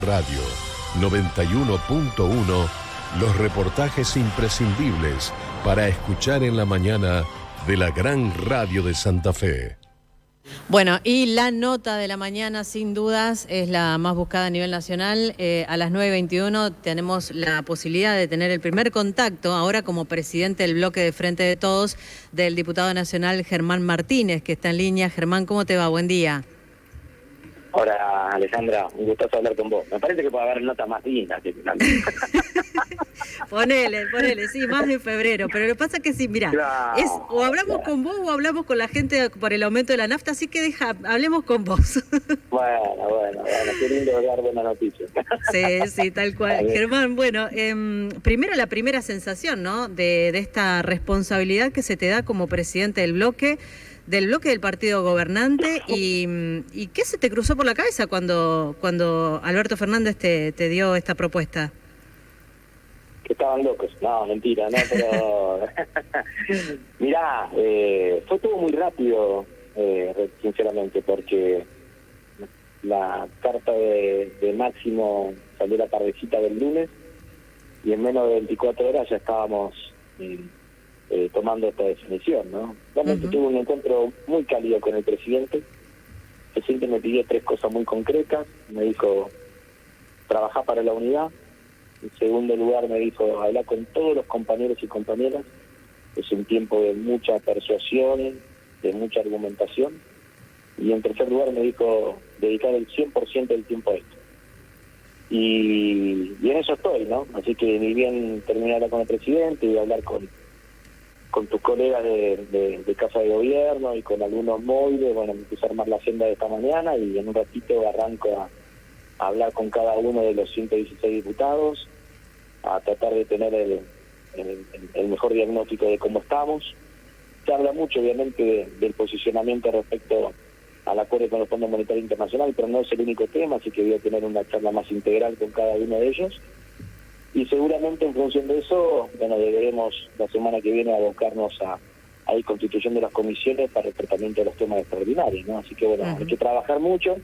Radio 91.1, los reportajes imprescindibles para escuchar en la mañana de la gran radio de Santa Fe. Bueno, y la nota de la mañana, sin dudas, es la más buscada a nivel nacional. A las 9:21 tenemos la posibilidad de tener el primer contacto, ahora como presidente del bloque de Frente de Todos, del diputado nacional Germán Martínez, que está en línea. Germán, ¿cómo te va? Buen día. Hola, Alejandra, un gustazo hablar con vos. Me parece que puede haber notas más lindas. Ponele, sí, más en febrero. Pero lo que pasa es que sí, mirá, Claro, o hablamos con vos o hablamos con la gente por el aumento de la nafta, así que hablemos con vos. Bueno, qué lindo dar buena noticia. Sí, tal cual. Germán, bueno, primero la primera sensación, ¿no? De esta responsabilidad que se te da como presidente del bloque del partido gobernante, y ¿qué se te cruzó por la cabeza cuando Alberto Fernández te dio esta propuesta? Que estaban locos. No, mentira, no, pero... Mirá, fue todo muy rápido, sinceramente, porque la carta de Máximo salió la tardecita del lunes y en menos de 24 horas ya estábamos... tomando esta definición, ¿no? Realmente tuve un encuentro muy cálido con el presidente. El presidente me pidió 3 cosas muy concretas. Me dijo, trabajar para la unidad. En segundo lugar, me dijo, hablar con todos los compañeros y compañeras. Es un tiempo de mucha persuasión, de mucha argumentación. Y en tercer lugar, me dijo, dedicar el 100% del tiempo a esto. Y en eso estoy, ¿no? Así que ni bien terminé de hablar con el presidente y hablar con tus colegas de Casa de Gobierno y con algunos móviles, bueno, me empecé a armar la agenda de esta mañana y en un ratito arranco a hablar con cada uno de los 116 diputados, a tratar de tener el mejor diagnóstico de cómo estamos. Se habla mucho, obviamente, del posicionamiento respecto al acuerdo con el Fondo Monetario Internacional, pero no es el único tema, así que voy a tener una charla más integral con cada uno de ellos. Y seguramente en función de eso, bueno, deberemos la semana que viene abocarnos a la constitución de las comisiones para el tratamiento de los temas extraordinarios, ¿no? Así que bueno, hay que trabajar mucho.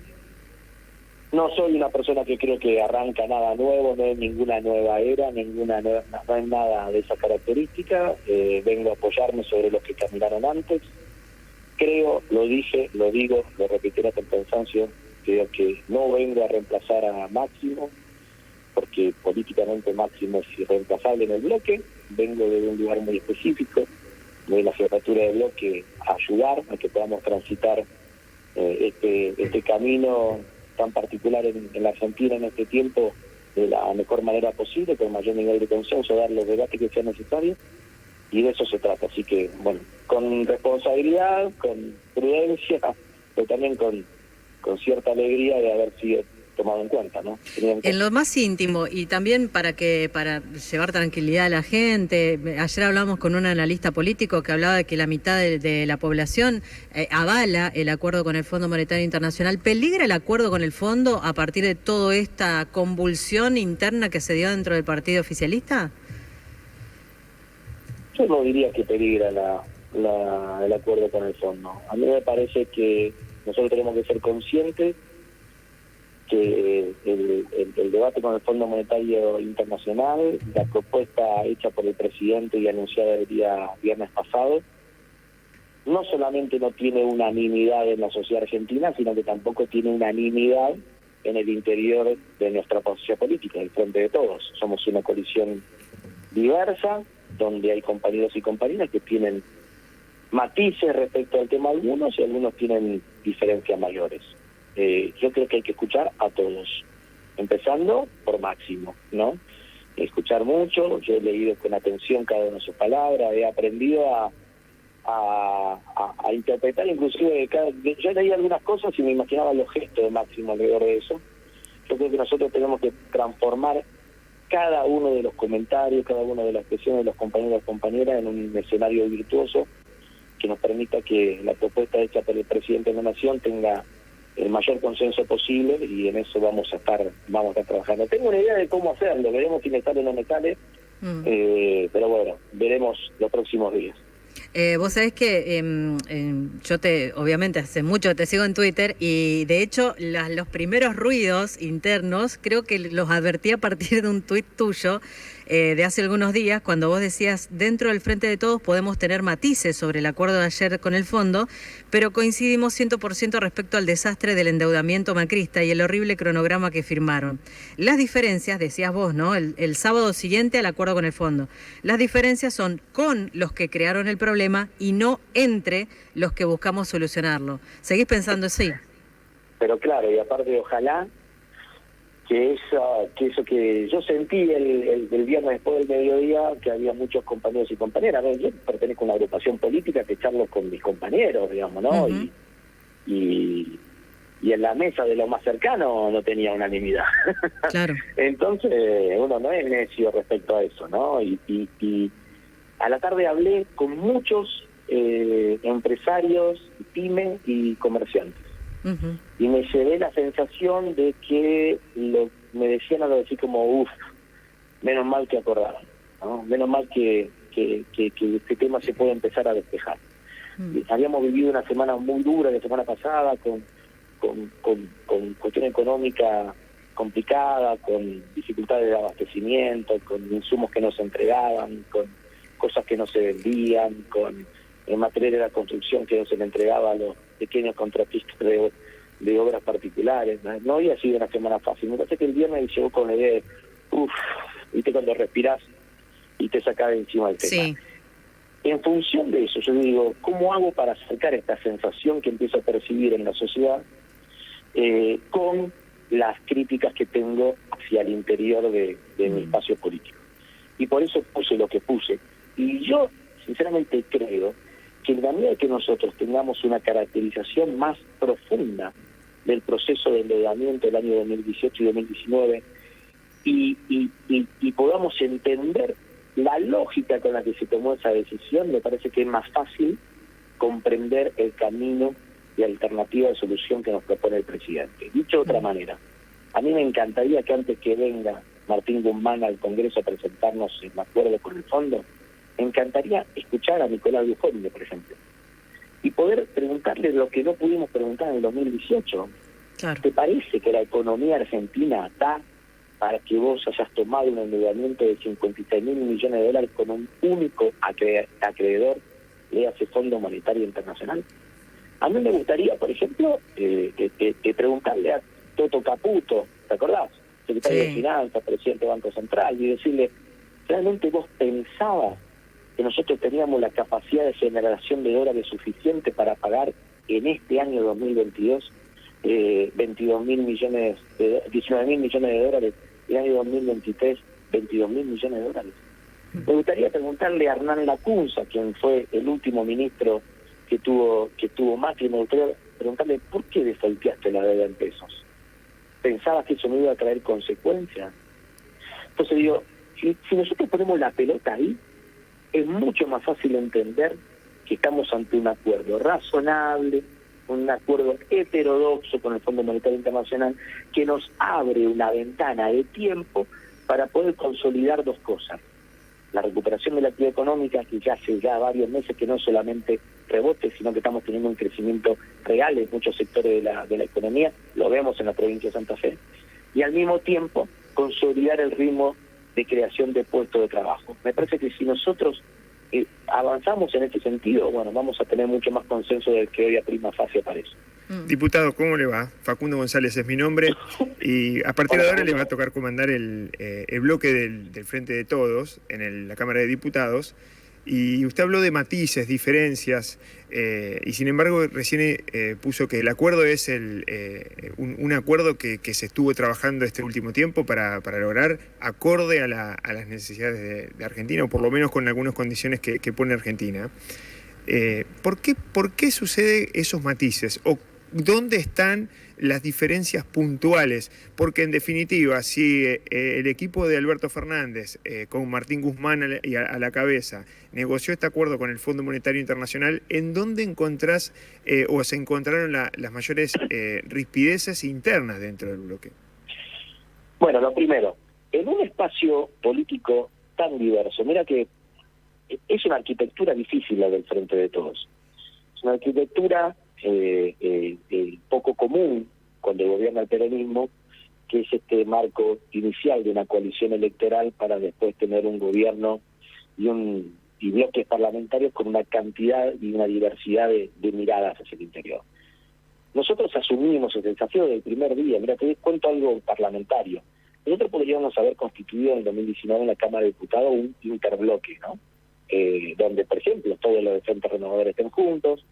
No soy una persona que creo que arranca nada nuevo, no hay ninguna nueva era, no hay nada de esa característica. Vengo a apoyarme sobre los que caminaron antes. Creo, lo dije, lo digo, lo repetiré hasta el cansancio, creo que no vengo a reemplazar a Máximo, porque políticamente Máximo es irreemplazable en el bloque. Vengo de un lugar muy específico, de la jefatura de bloque, a ayudar a que podamos transitar este camino tan particular en la Argentina en este tiempo de la mejor manera posible, con mayor nivel de consenso, dar los debates que sean necesarios, y de eso se trata. Así que, bueno, con responsabilidad, con prudencia, pero también con cierta alegría de haber sido tomado en cuenta, ¿no? En lo más íntimo, y también para llevar tranquilidad a la gente. Ayer hablamos con un analista político que hablaba de que la mitad de la población avala el acuerdo con el Fondo Monetario Internacional. ¿Peligra el acuerdo con el fondo a partir de toda esta convulsión interna que se dio dentro del partido oficialista? Yo no diría que peligra el acuerdo con el fondo. A mí me parece que nosotros tenemos que ser conscientes que el debate con el Fondo Monetario Internacional, la propuesta hecha por el presidente y anunciada el día viernes pasado, no solamente no tiene unanimidad en la sociedad argentina, sino que tampoco tiene unanimidad en el interior de nuestra posición política, el Frente de Todos. Somos una coalición diversa, donde hay compañeros y compañeras que tienen matices respecto al tema algunos y algunos tienen diferencias mayores. Yo creo que hay que escuchar a todos, empezando por Máximo, ¿no? Escuchar mucho, yo he leído con atención cada una de sus palabras, he aprendido a interpretar, inclusive, yo leí algunas cosas y me imaginaba los gestos de Máximo alrededor de eso. Yo creo que nosotros tenemos que transformar cada uno de los comentarios, cada una de las expresiones de los compañeros y compañeras en un escenario virtuoso que nos permita que la propuesta hecha por el presidente de la Nación tenga el mayor consenso posible, y en eso vamos a estar trabajando. Tengo una idea de cómo hacerlo, veremos si me sale o no me sale, pero bueno, veremos los próximos días. Vos sabés que yo obviamente hace mucho te sigo en Twitter y de hecho los primeros ruidos internos creo que los advertí a partir de un tuit tuyo de hace algunos días cuando vos decías dentro del Frente de Todos podemos tener matices sobre el acuerdo de ayer con el fondo, pero coincidimos 100% respecto al desastre del endeudamiento macrista y el horrible cronograma que firmaron. Las diferencias, decías vos, ¿no? El sábado siguiente al acuerdo con el fondo. Las diferencias son con los que crearon el problema y no entre los que buscamos solucionarlo. ¿Seguís pensando así? Pero claro, y aparte ojalá que eso que yo sentí el viernes después del mediodía, que había muchos compañeros y compañeras, ¿no? Yo pertenezco a una agrupación política que charlo con mis compañeros, digamos, ¿no? Uh-huh. Y en la mesa de lo más cercano no tenía unanimidad. Claro. Entonces, uno no es necio respecto a eso, ¿no? Y a la tarde hablé con muchos empresarios, pymes y comerciantes. Uh-huh. Y me llevé la sensación de que me decían algo así como, menos mal que acordaron, ¿no? Menos mal que este tema se puede empezar a despejar. Habíamos vivido una semana muy dura la semana pasada con cuestión económica complicada, con dificultades de abastecimiento, con insumos que no se entregaban, con cosas que no se vendían, con material de la construcción que no se le entregaba a los pequeños contratistas de obras particulares. No había sido una semana fácil. Me parece que el viernes llegó con la idea de, viste cuando respirás y te sacás de encima del tema. Sí. En función de eso, yo digo, ¿cómo hago para acercar esta sensación que empiezo a percibir en la sociedad con las críticas que tengo hacia el interior de mi espacio político? Y por eso puse lo que puse. Y yo, sinceramente, creo que en la medida que nosotros tengamos una caracterización más profunda del proceso de endeudamiento del año 2018 y 2019 y podamos entender la lógica con la que se tomó esa decisión, me parece que es más fácil comprender el camino y alternativa de solución que nos propone el presidente. Dicho de otra manera, a mí me encantaría que antes que venga Martín Guzmán al Congreso a presentarnos el acuerdo con el fondo, me encantaría escuchar a Nicolás Dujovne, por ejemplo, y poder preguntarle lo que no pudimos preguntar en el 2018. Claro. ¿Te parece que la economía argentina da para que vos hayas tomado un endeudamiento de 56.000 millones de dólares con un único acreedor, léase Fondo Monetario Internacional? A mí me gustaría, por ejemplo, preguntarle a Toto Caputo, ¿te acordás? Secretario de Finanzas, presidente del Banco Central, y decirle, ¿realmente vos pensabas que nosotros teníamos la capacidad de generación de dólares suficiente para pagar en este año 2022 19.000 millones de dólares, y en el año 2023 22.000 millones de dólares? Me gustaría preguntarle a Hernán Lacunza, quien fue el último ministro que tuvo Macri, me gustaría preguntarle ¿por qué defaulteaste la deuda en pesos? ¿Pensabas que eso no iba a traer consecuencias? Entonces digo, si nosotros ponemos la pelota ahí, es mucho más fácil entender que estamos ante un acuerdo razonable, un acuerdo heterodoxo con el Fondo Monetario Internacional, que nos abre una ventana de tiempo para poder consolidar dos cosas. La recuperación de la actividad económica, que ya hace varios meses que no solamente rebote, sino que estamos teniendo un crecimiento real en muchos sectores de la economía, lo vemos en la provincia de Santa Fe, y al mismo tiempo consolidar el ritmo de creación de puestos de trabajo. Me parece que si nosotros avanzamos en este sentido, bueno, vamos a tener mucho más consenso del que hoy a prima facie aparece. Diputado, ¿cómo le va? Facundo González es mi nombre y a partir de ahora le va a tocar comandar el bloque del Frente de Todos en la Cámara de Diputados. Y usted habló de matices, diferencias, y sin embargo recién puso que el acuerdo es un acuerdo que se estuvo trabajando este último tiempo para lograr acorde a las necesidades de Argentina, o por lo menos con algunas condiciones que pone Argentina. ¿Por qué sucede esos matices? ¿O dónde están las diferencias puntuales? Porque en definitiva, si el equipo de Alberto Fernández, con Martín Guzmán a la cabeza, negoció este acuerdo con el Fondo Monetario Internacional, ¿en dónde encontrás o se encontraron las mayores rispideces internas dentro del bloque? Bueno, lo primero, en un espacio político tan diverso, mira que es una arquitectura difícil la del Frente de Todos. Es una arquitectura poco común cuando gobierna el peronismo, que es este marco inicial de una coalición electoral para después tener un gobierno y bloques parlamentarios con una cantidad y una diversidad de miradas hacia el interior. Nosotros asumimos el desafío del primer día. Mira, te cuento algo parlamentario. Nosotros podríamos haber constituido en el 2019 en la Cámara de Diputados un interbloque, ¿no? Donde, por ejemplo, todos los de Frente Renovador estén juntos,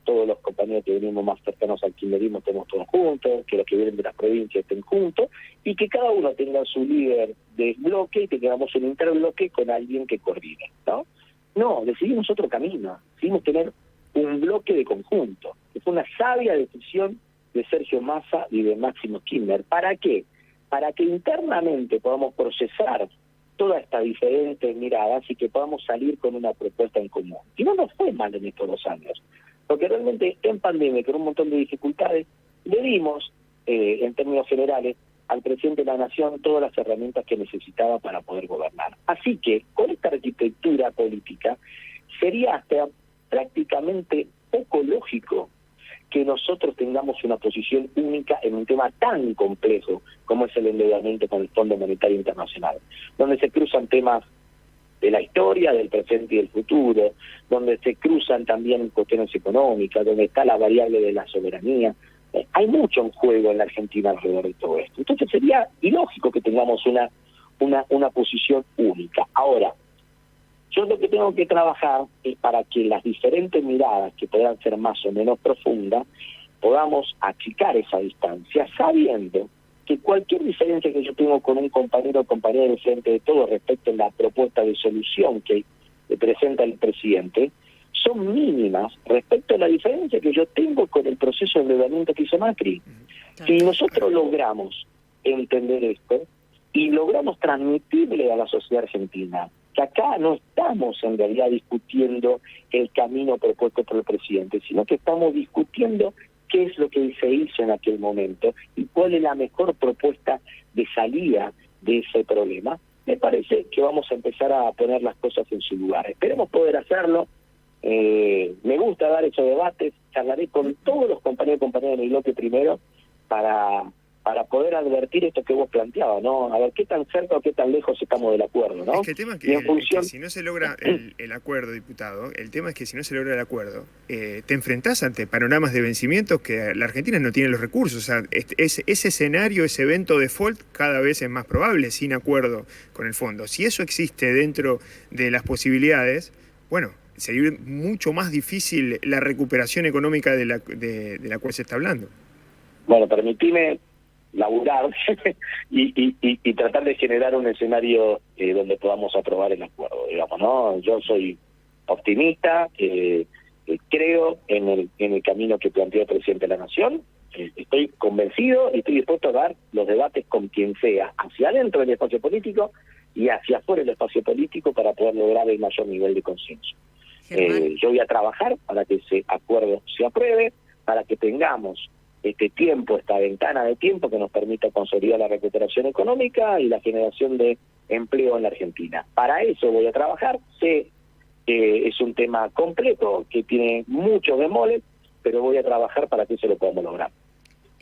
todos los compañeros que venimos más cercanos al kirchnerismo estemos todos juntos, que los que vienen de las provincias estén juntos, y que cada uno tenga su líder de bloque y que tengamos un interbloque con alguien que coordine, ¿no? No, decidimos otro camino, decidimos tener un bloque de conjunto, que fue una sabia decisión de Sergio Massa y de Máximo Kirchner. ¿Para qué? Para que internamente podamos procesar todas estas diferentes miradas y que podamos salir con una propuesta en común. Y no nos fue mal en estos 2 años, porque realmente en pandemia, con un montón de dificultades, le dimos, en términos generales, al presidente de la Nación todas las herramientas que necesitaba para poder gobernar. Así que, con esta arquitectura política, sería hasta prácticamente poco lógico que nosotros tengamos una posición única en un tema tan complejo como es el endeudamiento con el Fondo Monetario Internacional, donde se cruzan temas de la historia, del presente y del futuro, donde se cruzan también cuestiones económicas, donde está la variable de la soberanía. Hay mucho en juego en la Argentina alrededor de todo esto. Entonces sería ilógico que tengamos una posición única. Ahora, yo lo que tengo que trabajar es para que las diferentes miradas, que puedan ser más o menos profundas, podamos achicar esa distancia, sabiendo que cualquier diferencia que yo tengo con un compañero o compañera del Frente de Todos respecto a la propuesta de solución que presenta el presidente, son mínimas respecto a la diferencia que yo tengo con el proceso de endeudamiento que hizo Macri. Si nosotros logramos entender esto y logramos transmitirle a la sociedad argentina que acá no estamos en realidad discutiendo el camino propuesto por el presidente, sino que estamos discutiendo qué es lo que se hizo en aquel momento y cuál es la mejor propuesta de salida de ese problema, me parece que vamos a empezar a poner las cosas en su lugar. Esperemos poder hacerlo. Me gusta dar esos debates, charlaré con todos los compañeros y compañeras de mi bloque primero para poder advertir esto que vos planteabas, ¿no? A ver qué tan cerca o qué tan lejos estamos del acuerdo, ¿no? Es que el tema es que si no se logra el acuerdo, diputado, el tema es que si no se logra el acuerdo, te enfrentás ante panoramas de vencimientos que la Argentina no tiene los recursos. O sea, ese escenario, ese evento default cada vez es más probable sin acuerdo con el fondo. Si eso existe dentro de las posibilidades, bueno, sería mucho más difícil la recuperación económica de la cual se está hablando. Bueno, permitime laburar y tratar de generar un escenario donde podamos aprobar el acuerdo, digamos, ¿no? Yo soy optimista, creo en el camino que planteó el presidente de la Nación, estoy convencido y estoy dispuesto a dar los debates con quien sea, hacia adentro del espacio político y hacia afuera del espacio político para poder lograr el mayor nivel de consenso. Yo voy a trabajar para que ese acuerdo se apruebe, para que tengamos este tiempo, esta ventana de tiempo que nos permita consolidar la recuperación económica y la generación de empleo en la Argentina. Para eso voy a trabajar. Sé que es un tema complejo, que tiene muchos bemoles, pero voy a trabajar para que eso lo podamos lograr.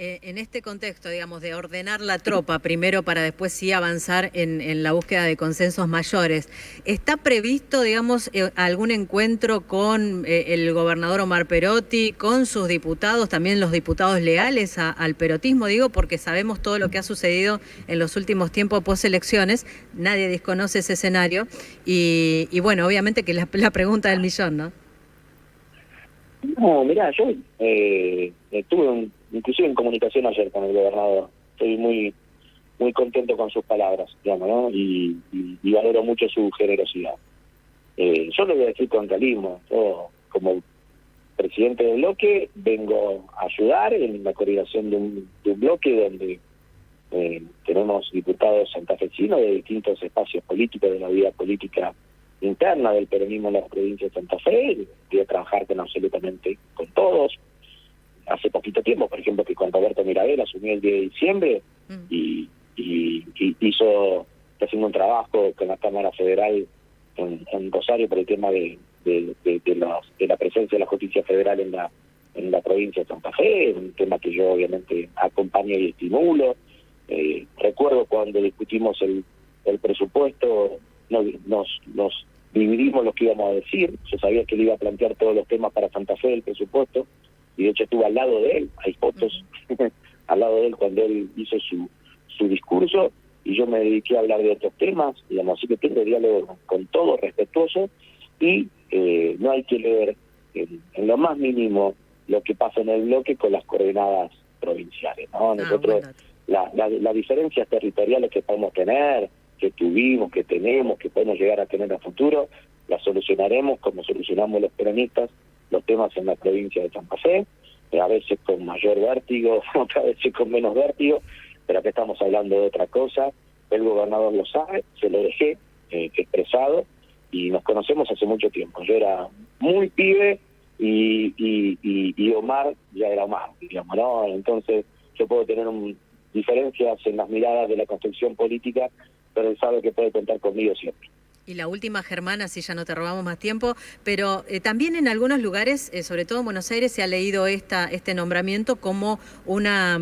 En este contexto, digamos, de ordenar la tropa primero para después sí avanzar en la búsqueda de consensos mayores, ¿está previsto, digamos, algún encuentro con el gobernador Omar Perotti, con sus diputados, también los diputados leales al perotismo? Digo, porque sabemos todo lo que ha sucedido en los últimos tiempos post-elecciones, nadie desconoce ese escenario y bueno, obviamente que la pregunta del millón, ¿no? No, mirá, yo estuve inclusive en comunicación ayer con el gobernador. Estoy muy contento con sus palabras, digamos, ¿no? Y valoro mucho su generosidad. Yo lo voy a decir con realismo. Yo, como presidente del bloque, vengo a ayudar en la coordinación de un bloque donde tenemos diputados santafesinos de distintos espacios políticos de la vida política interna del peronismo en la provincia de Santa Fe. Voy a trabajar absolutamente con todos. Hace poquito tiempo, por ejemplo, que con Roberto Mirabel asumió el 10 de diciembre y está haciendo un trabajo con la Cámara Federal en Rosario por el tema de la presencia de la justicia federal en la provincia de Santa Fe, un tema que yo obviamente acompaño y estimulo. Recuerdo cuando discutimos el presupuesto, nos dividimos lo que íbamos a decir. Yo sabía que él iba a plantear todos los temas para Santa Fe del presupuesto, y de hecho estuve al lado de él, hay fotos al lado de él cuando él hizo su discurso, y yo me dediqué a hablar de otros temas, digamos, así que tengo diálogo con todo, respetuoso, y no hay que leer en lo más mínimo lo que pasa en el bloque con las coordenadas provinciales, ¿no? Nosotros, las diferencias territoriales que podemos tener, que tuvimos, que tenemos, que podemos llegar a tener a futuro, las solucionaremos como solucionamos los peronistas los temas en la provincia de Santa Fe, a veces con mayor vértigo, otras veces con menos vértigo, pero acá estamos hablando de otra cosa. El gobernador lo sabe, se lo dejé expresado, y nos conocemos hace mucho tiempo. Yo era muy pibe y Omar ya era Omar, digamos, ¿no? Entonces yo puedo tener diferencias en las miradas de la construcción política, pero él sabe que puede contar conmigo siempre. Y la última, Germán, así ya no te robamos más tiempo, pero también en algunos lugares, sobre todo en Buenos Aires, se ha leído este nombramiento como una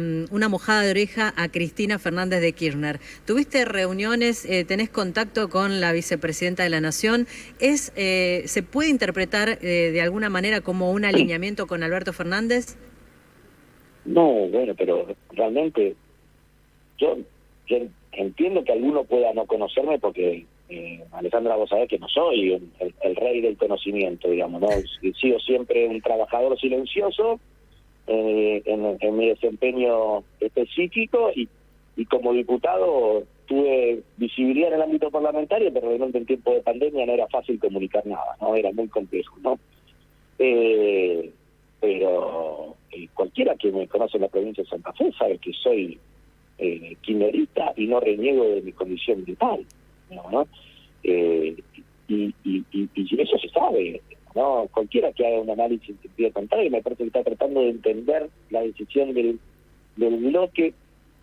mojada de oreja a Cristina Fernández de Kirchner. ¿Tuviste reuniones, tenés contacto con la vicepresidenta de la Nación? ¿Se puede interpretar de alguna manera como un alineamiento con Alberto Fernández? No, bueno, pero realmente yo entiendo que alguno pueda no conocerme porque... Alejandra, vos sabés que no soy el rey del conocimiento, digamos, ¿no? He sido siempre un trabajador silencioso en mi desempeño específico, y como diputado tuve visibilidad en el ámbito parlamentario, pero realmente en tiempo de pandemia no era fácil comunicar nada, ¿no? Era muy complejo, ¿no? Pero cualquiera que me conoce en la provincia de Santa Fe sabe que soy kirchnerista y no reniego de mi condición vital, ¿no? Y eso se sabe, ¿no? Cualquiera que haga un análisis en sentido contrario, me parece que está tratando de entender la decisión del bloque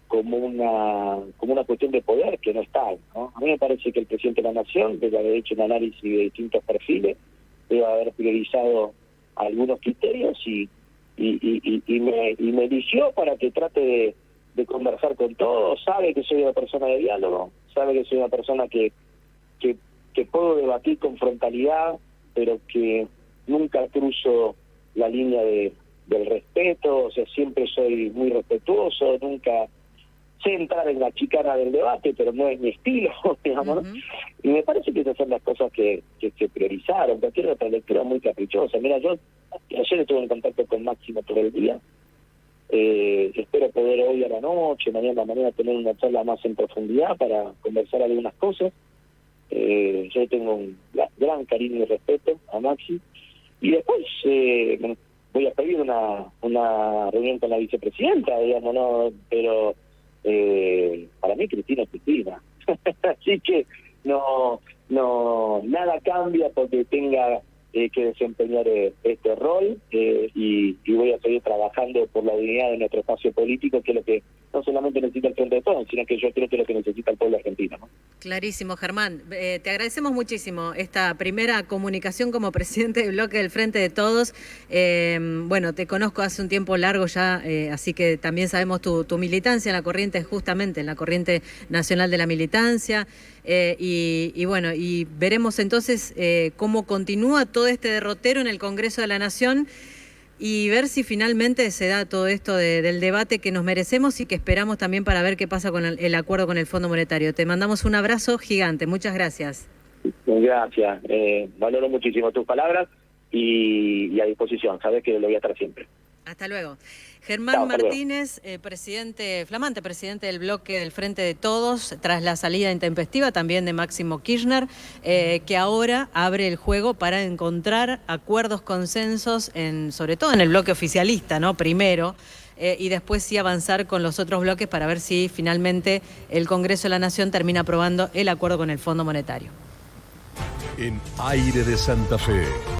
como una cuestión de poder que no está, ¿no? A mí me parece que el presidente de la Nación debe haber hecho un análisis de distintos perfiles, debe haber priorizado algunos criterios y me eligió para que trate de conversar con todos. Sabe que soy una persona de diálogo, sabe que soy una persona que puedo debatir con frontalidad, pero que nunca cruzo la línea del respeto. O sea, siempre soy muy respetuoso, nunca sé entrar en la chicana del debate, pero no es mi estilo, digamos, ¿no? Y me parece que esas son las cosas que se priorizaron. Cualquier otra lectura muy caprichosa. Mira, yo ayer estuve en contacto con Máximo todo el día. Espero poder hoy a la noche, mañana tener una charla más en profundidad para conversar algunas cosas. Yo tengo un gran cariño y respeto a Maxi, y después voy a pedir una reunión con la vicepresidenta, digamos, ¿no? Pero para mí Cristina es Cristina. Así que no nada cambia porque tenga que desempeñar este rol, y voy a seguir trabajando por la dignidad de nuestro espacio político, que es lo que no solamente necesita el Frente de Todos, sino que yo creo que es lo que necesita el pueblo argentino, ¿no? Clarísimo, Germán. Te agradecemos muchísimo esta primera comunicación como presidente del bloque del Frente de Todos. Bueno, te conozco hace un tiempo largo ya, así que también sabemos tu militancia en la corriente, justamente en la corriente nacional de la militancia. Y bueno, y veremos entonces cómo continúa todo este derrotero en el Congreso de la Nación, y ver si finalmente se da todo esto del debate que nos merecemos y que esperamos también para ver qué pasa con el acuerdo con el Fondo Monetario. Te mandamos un abrazo gigante. Muchas gracias. Gracias. Valoro muchísimo tus palabras y a disposición. Sabes que lo voy a estar siempre. Hasta luego. Germán Martínez, flamante presidente del bloque del Frente de Todos, tras la salida intempestiva también de Máximo Kirchner, que ahora abre el juego para encontrar acuerdos, consensos, sobre todo en el bloque oficialista, ¿no? Primero, y después sí avanzar con los otros bloques para ver si finalmente el Congreso de la Nación termina aprobando el acuerdo con el Fondo Monetario. En Aire de Santa Fe.